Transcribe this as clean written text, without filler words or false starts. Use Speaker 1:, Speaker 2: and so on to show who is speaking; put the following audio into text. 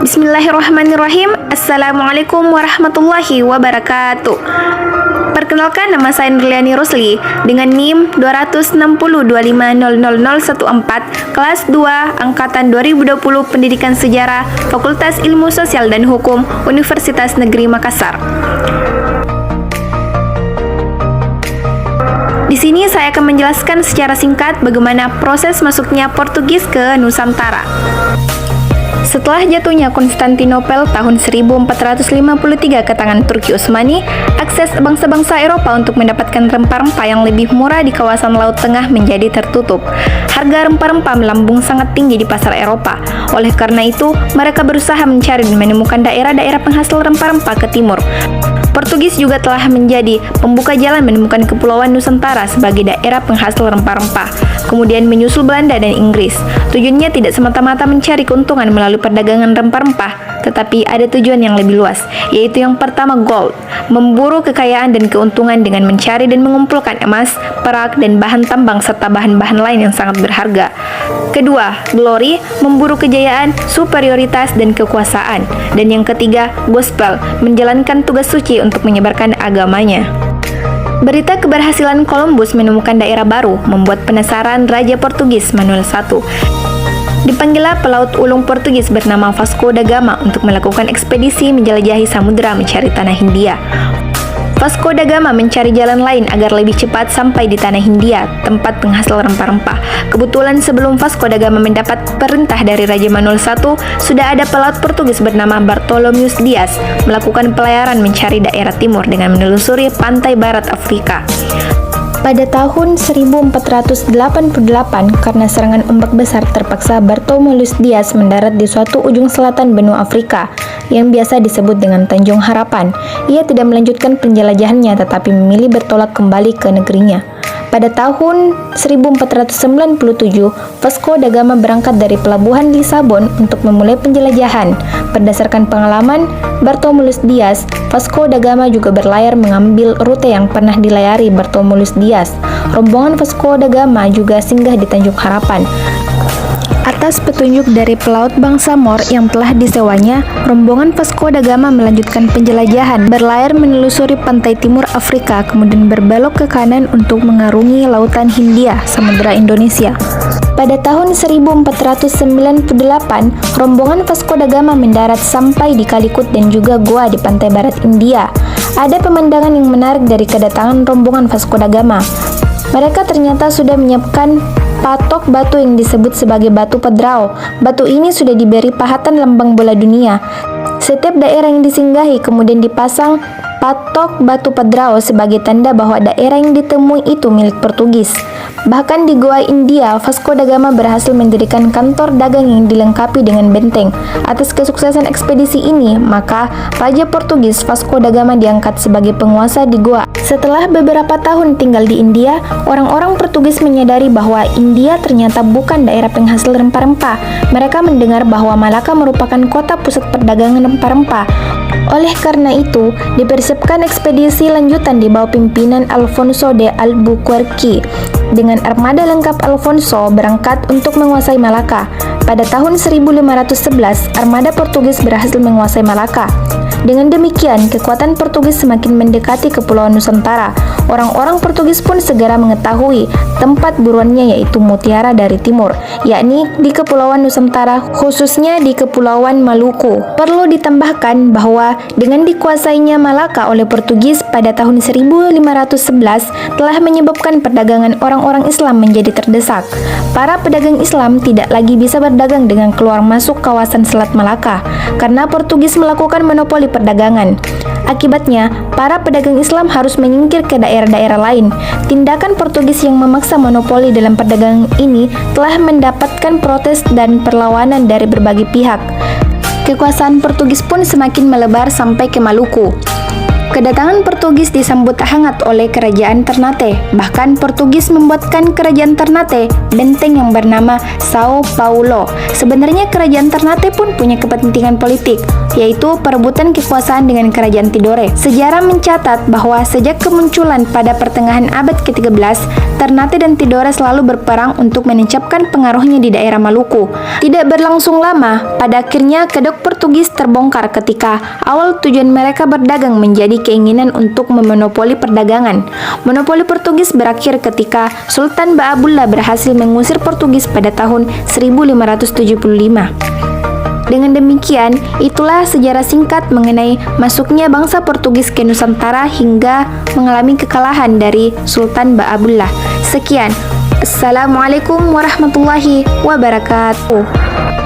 Speaker 1: Bismillahirrahmanirrahim. Assalamualaikum warahmatullahi wabarakatuh. Perkenalkan, nama saya Nurliani Rusli dengan NIM 260250014 kelas 2 angkatan 2020 Pendidikan Sejarah Fakultas Ilmu Sosial dan Hukum Universitas Negeri Makassar. Di sini saya akan menjelaskan secara singkat bagaimana proses masuknya Portugis ke Nusantara. Setelah jatuhnya Konstantinopel tahun 1453 ke tangan Turki Utsmani, akses bangsa-bangsa Eropa untuk mendapatkan rempah-rempah yang lebih murah di kawasan Laut Tengah menjadi tertutup. Harga rempah-rempah melambung sangat tinggi di pasar Eropa. Oleh karena itu, mereka berusaha mencari dan menemukan daerah-daerah penghasil rempah-rempah ke timur. Portugis juga telah menjadi pembuka jalan menemukan Kepulauan Nusantara sebagai daerah penghasil rempah-rempah. Kemudian menyusul Belanda dan Inggris. Tujuannya tidak semata-mata mencari keuntungan melalui perdagangan rempah-rempah, tetapi ada tujuan yang lebih luas, yaitu yang pertama gold, memburu kekayaan dan keuntungan dengan mencari dan mengumpulkan emas, perak, dan bahan tambang serta bahan-bahan lain yang sangat berharga. Kedua, glory, memburu kejayaan, superioritas, dan kekuasaan. Dan yang ketiga, gospel, menjalankan tugas suci untuk menyebarkan agamanya. Berita keberhasilan Columbus menemukan daerah baru membuat penasaran Raja Portugis Manuel I. Dipanggillah pelaut ulung Portugis bernama Vasco da Gama untuk melakukan ekspedisi menjelajahi samudera mencari tanah Hindia. Vasco da Gama mencari jalan lain agar lebih cepat sampai di tanah Hindia, tempat penghasil rempah-rempah. Kebetulan sebelum Vasco da Gama mendapat perintah dari Raja Manuel I, sudah ada pelaut Portugis bernama Bartolomeus Dias melakukan pelayaran mencari daerah timur dengan menelusuri pantai barat Afrika. Pada tahun 1488, karena serangan ombak besar, terpaksa Bartolomeus Dias mendarat di suatu ujung selatan benua Afrika yang biasa disebut dengan Tanjung Harapan. Ia tidak melanjutkan penjelajahannya tetapi memilih bertolak kembali ke negerinya. Pada tahun 1497, Vasco da Gama berangkat dari pelabuhan Lisabon untuk memulai penjelajahan. Berdasarkan pengalaman Bartolomeus Dias, Vasco da Gama juga berlayar mengambil rute yang pernah dilayari Bartolomeus Dias. Rombongan Vasco da Gama juga singgah di Tanjung Harapan. Atas petunjuk dari pelaut bangsa Moor yang telah disewanya, rombongan Vasco da Gama melanjutkan penjelajahan, berlayar menelusuri pantai timur Afrika, kemudian berbelok ke kanan untuk mengarungi lautan Hindia, Samudra Indonesia. Pada tahun 1498, rombongan Vasco da Gama mendarat sampai di Calicut dan juga Goa di pantai barat India. Ada pemandangan yang menarik dari kedatangan rombongan Vasco da Gama. Mereka ternyata sudah menyiapkan patok batu yang disebut sebagai batu Padrao. Batu ini sudah diberi pahatan lambang bola dunia. Setiap daerah yang disinggahi kemudian dipasang patok batu Padrao sebagai tanda bahwa daerah yang ditemui itu milik Portugis. Bahkan di Goa India, Vasco da Gama berhasil mendirikan kantor dagang yang dilengkapi dengan benteng. Atas kesuksesan ekspedisi ini, maka Raja Portugis Vasco da Gama diangkat sebagai penguasa di Goa. Setelah beberapa tahun tinggal di India, orang-orang Portugis menyadari bahwa India ternyata bukan daerah penghasil rempah-rempah. Mereka mendengar bahwa Malaka merupakan kota pusat perdagangan rempah-rempah. Oleh karena itu, dipersiapkan ekspedisi lanjutan di bawah pimpinan Alfonso de Albuquerque. Dengan armada lengkap, Alfonso berangkat untuk menguasai Malaka. Pada tahun 1511, armada Portugis berhasil menguasai Malaka. Dengan demikian, kekuatan Portugis semakin mendekati Kepulauan Nusantara. Orang-orang Portugis pun segera mengetahui tempat buruannya, yaitu mutiara dari timur, yakni di Kepulauan Nusantara, khususnya di Kepulauan Maluku. Perlu ditambahkan bahwa dengan dikuasainya Malaka oleh Portugis pada tahun 1511 telah menyebabkan perdagangan orang-orang Islam menjadi terdesak. Para pedagang Islam tidak lagi bisa berdagang dengan keluar masuk kawasan Selat Malaka karena Portugis melakukan monopoli perdagangan. Akibatnya, para pedagang Islam harus menyingkir ke daerah-daerah lain. Tindakan Portugis yang memaksa monopoli dalam perdagangan ini telah mendapatkan protes dan perlawanan dari berbagai pihak. Kekuasaan Portugis pun semakin melebar sampai ke Maluku. Kedatangan Portugis disambut hangat oleh kerajaan Ternate. Bahkan Portugis membuatkan kerajaan Ternate benteng yang bernama Sao Paulo. Sebenarnya kerajaan Ternate pun punya kepentingan politik, yaitu perebutan kekuasaan dengan kerajaan Tidore. Sejarah mencatat bahwa sejak kemunculan pada pertengahan abad ke-13, Ternate dan Tidore selalu berperang untuk menancapkan pengaruhnya di daerah Maluku. Tidak berlangsung lama, pada akhirnya kedok Portugis terbongkar ketika awal tujuan mereka berdagang menjadi keinginan untuk memonopoli perdagangan. Monopoli Portugis berakhir ketika Sultan Baabullah berhasil mengusir Portugis pada tahun 1575. Dengan demikian, itulah sejarah singkat mengenai masuknya bangsa Portugis ke Nusantara hingga mengalami kekalahan dari Sultan Baabullah. Sekian. Assalamualaikum warahmatullahi wabarakatuh.